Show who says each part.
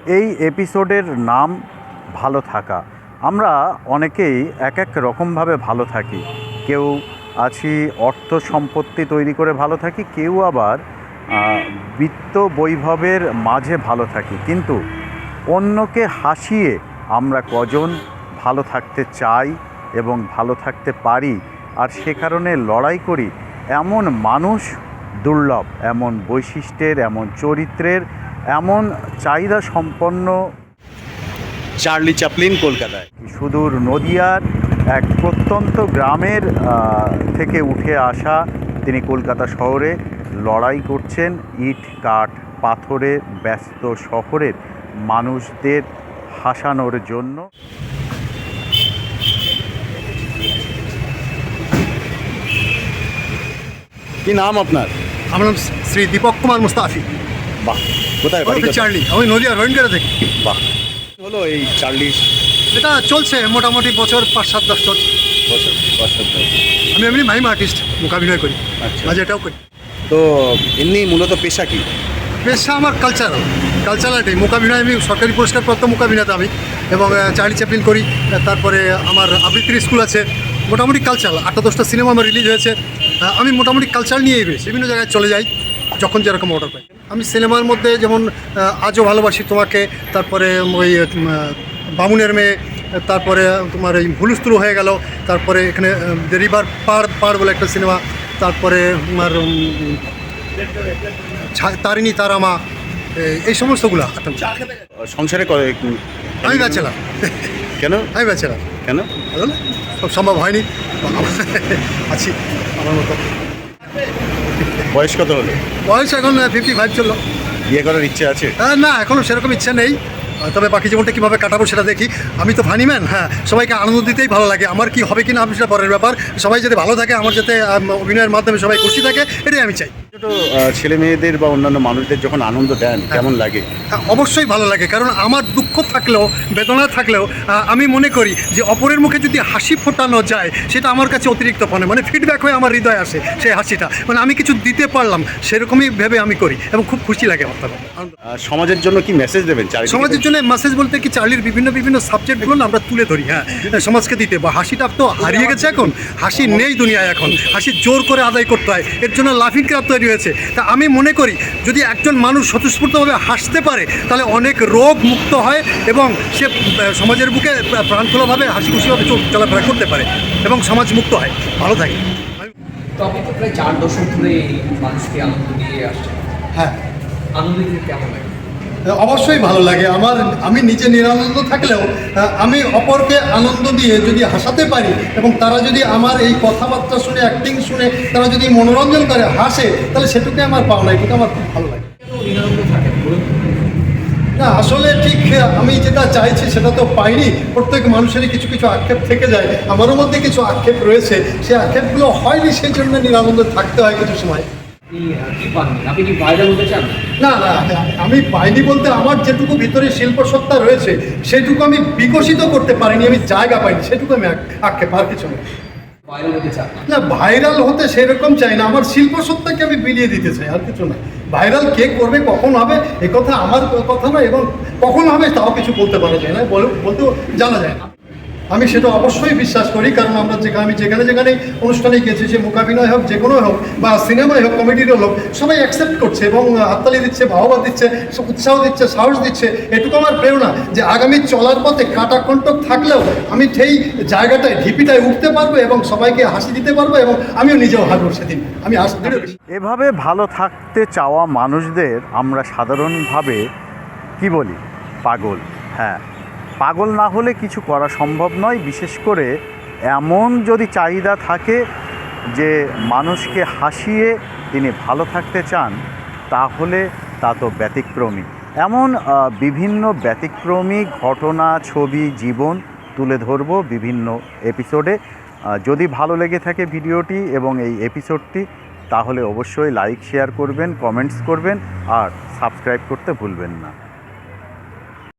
Speaker 1: এই এপিসোডের নাম ভালো থাকা। আমরা অনেকেই এক এক রকমভাবে ভালো থাকি। কেউ আছি অর্থ সম্পত্তি তৈরি করে ভালো থাকি, কেউ আবার বিত্ত বৈভবের মাঝে ভালো থাকি। কিন্তু অন্যকে হাসিয়ে আমরা কজন ভালো থাকতে চাই এবং ভালো থাকতে পারি, আর সে কারণে লড়াই করি, এমন মানুষ দুর্লভ, এমন বৈশিষ্ট্যের, এমন চরিত্রের, এমন চাহিদা সম্পন্ন।
Speaker 2: চার্লি চ্যাপলিন কলকাতায়।
Speaker 1: সুদূর নদিয়ার এক প্রত্যন্ত গ্রামের থেকে উঠে আসা তিনি কলকাতা শহরে লড়াই করছেন ইট কাঠ পাথরে ব্যস্ত শহরের মানুষদের হাসানোর জন্য।
Speaker 2: কি নাম আপনার?
Speaker 3: আমার নাম শ্রী দীপক কুমার মুস্তাফি।
Speaker 2: বাহ, কোথায় বাড়ি?
Speaker 3: চার্লি, আমি নদিয়া রহিনগড়ে থাকি।
Speaker 2: বাহ, হলো এই চার্লি?
Speaker 3: এটা চলছে মোটামুটি বছর 5-7-10 চলছে।
Speaker 2: বছর
Speaker 3: আমি এমনি মাইম আর্টিস্ট, মোকাভিনয় করি,
Speaker 2: আচ্ছা।
Speaker 3: মাঝে এটাও করি।
Speaker 2: তো এমনি মূলত পেশা কি?
Speaker 3: পেশা আমার কালচারালটাই মোকাভিনয়। আমি সরকারি পুরস্কারপ্রাপ্ত মোকাভিনেতা আমি, এবং চার্লি চ্যাপলিন করি। তারপরে আমার আবৃত্তির স্কুল আছে। মোটামুটি কালচারাল 8-10টা সিনেমা আমার রিলিজ হয়েছে। আমি মোটামুটি কালচার নিয়েই বেশ বিভিন্ন জায়গায় চলে যাই যখন যেরকম অর্ডার পাই। আমি সিনেমার মধ্যে যেমন আজও ভালোবাসি তোমাকে, তারপরে ওই বামুনের মেয়ে, তারপরে তোমার এই হুলুস্থুলু হয়ে গেল, তারপরে এখানে দ্য রিভার পাড় বলে একটা সিনেমা, তারপরে তোমার তারিণী তারামা, এই সমস্তগুলা।
Speaker 2: সংসারে করে?
Speaker 3: আমি ব্যাচেলার।
Speaker 2: কেন?
Speaker 3: আমি ব্যাচেলার।
Speaker 2: কেন?
Speaker 3: সব সম্ভব হয়নি, আছি আমার মতো।
Speaker 2: বয়স কত হলো?
Speaker 3: বয়স এখন 55 চললো।
Speaker 2: বিয়ে করার ইচ্ছে আছে?
Speaker 3: না, এখনও সেরকম ইচ্ছা নেই, তবে বাকি জীবনটা কীভাবে কাটাবো সেটা দেখি। আমি তো ফানি ম্যান, হ্যাঁ, সবাইকে আনন্দ দিতেই ভালো লাগে। আমার কি হবে কিনা সেটা পরের ব্যাপার। সবাই যাতে ভালো থাকে, আমার যাতে অভিনয়ের মাধ্যমে সবাই খুশি থাকে, এটাই আমি চাই।
Speaker 2: ছোটো ছেলে মেয়েদের বা অন্যান্য মানুষদের যখন আনন্দ দেন কেমন লাগে?
Speaker 3: অবশ্যই ভালো লাগে, কারণ আমার দুঃখ থাকলেও, বেদনা থাকলেও আমি মনে করি যে অপরের মুখে যদি হাসি ফোটানো যায়, সেটা আমার কাছে অতিরিক্ত মানে ফিডব্যাক হয়ে আমার হৃদয়ে আসে সেই হাসিটা। মানে আমি কিছু দিতে পারলাম, সেরকমই ভেবে আমি করি এবং খুব খুশি লাগে আমার।
Speaker 2: সমাজের জন্য কি মেসেজ দেবেন?
Speaker 3: সমাজের জন্য মেসেজ বলতে কি, চার্লির বিভিন্ন সাবজেক্টগুলো আমরা তুলে ধরি, হ্যাঁ, সমাজকে দিতে। বা হাসিটা তো হারিয়ে গেছে, এখন হাসি নেই দুনিয়ায়। এখন হাসি জোর করে আদায় করতে হয়, এর জন্য লাফিং ক্লাব তৈরি হয়েছে। তা আমি মনে করি যদি একজন মানুষ স্বতঃস্ফূর্তভাবে হাসতে পারে, তাহলে অনেক রোগ মুক্ত হয় এবং সে সমাজের বুকে প্রাণখোলাভাবে হাসি খুশিভাবে চলাফেরা করতে পারে এবং সমাজ মুক্ত হয়, ভালো থাকে।
Speaker 4: তো আপনি তো প্রায় 4 দশক ধরে এই মানুষকে আনন্দ দিয়ে আসছেন।
Speaker 3: হ্যাঁ,
Speaker 4: আনন্দ দিতে কেমন লাগে?
Speaker 3: অবশ্যই ভালো লাগে আমার। আমি নিজে নিরানন্দ থাকলেও আমি অপরকে আনন্দ দিয়ে যদি হাসাতে পারি, এবং তারা যদি আমার এই কথাবার্তা শুনে, অ্যাক্টিং শুনে তারা যদি মনোরঞ্জন করে, হাসে, তাহলে সেটুকুই আমার পাওনা। এটুকু আমার খুব ভালো লাগে। না, আসলে ঠিক আমি যেটা চাইছি সেটা তো পাইনি। প্রত্যেক মানুষেরই কিছু কিছু আক্ষেপ থেকে যায়, আমারও মধ্যে কিছু আক্ষেপ রয়েছে। সেই আক্ষেপগুলো হয়নি, সেই জন্য নিরানন্দ থাকতে হয় কিছু সময়।
Speaker 4: আপনি কি ভাইরাল হতে চান?
Speaker 3: না, আমি পাইনি বলতে আমার যেটুকু ভিতরে শিল্পসত্তা রয়েছে সেটুকু আমি বিকশিত করতে পারিনি, আমি জায়গা পাইনি, সেটুকু আমি আক্ষেপ, আর কিছু না। না, ভাইরাল হতে সেরকম চাই না, আমার শিল্পসত্তাকে আমি বিলিয়ে দিতে চাই, আর কিছু না। ভাইরাল কে করবে, কখন হবে, এ কথা আমার কথা নয়, এবং কখন হবে তাও কিছু বলতে পারা যায় না, বলতেও জানা যায় না। আমি সেটা অবশ্যই বিশ্বাস করি, কারণ আমরা আমি যেখানে অনুষ্ঠানে গেছি, সে মোকাভিনয় হোক, যে কোনো হোক, বা সিনেমায় হোক, কমেডিরও হোক, সবাই অ্যাকসেপ্ট করছে এবং হাততালি দিচ্ছে, বাহবা দিচ্ছে, উৎসাহ দিচ্ছে, সাহস দিচ্ছে। এটুকু আমার প্রেরণা যে আগামী চলার পথে কাটা কণ্টক থাকলেও আমি সেই জায়গাটায়, ঢিপিটায় উঠতে পারবো এবং সবাইকে হাসি দিতে পারবো, এবং আমিও নিজেও হাসবো সেদিন। আমি
Speaker 1: এভাবে ভালো থাকতে চাওয়া মানুষদের আমরা সাধারণভাবে কি বলি? পাগল। হ্যাঁ, পাগল না হলে কিছু করা সম্ভব নয়। বিশেষ করে এমন যদি চাহিদা থাকে যে মানুষকে হাসিয়ে তিনি ভালো থাকতে চান, তাহলে তা তো ব্যতিক্রমী। এমন বিভিন্ন ব্যতিক্রমী ঘটনা, ছবি, জীবন তুলে ধরব বিভিন্ন এপিসোডে। যদি ভালো লেগে থাকে ভিডিওটি এবং এই এপিসোডটি, তাহলে অবশ্যই লাইক, শেয়ার করবেন, কমেন্টস করবেন, আর সাবস্ক্রাইব করতে ভুলবেন না।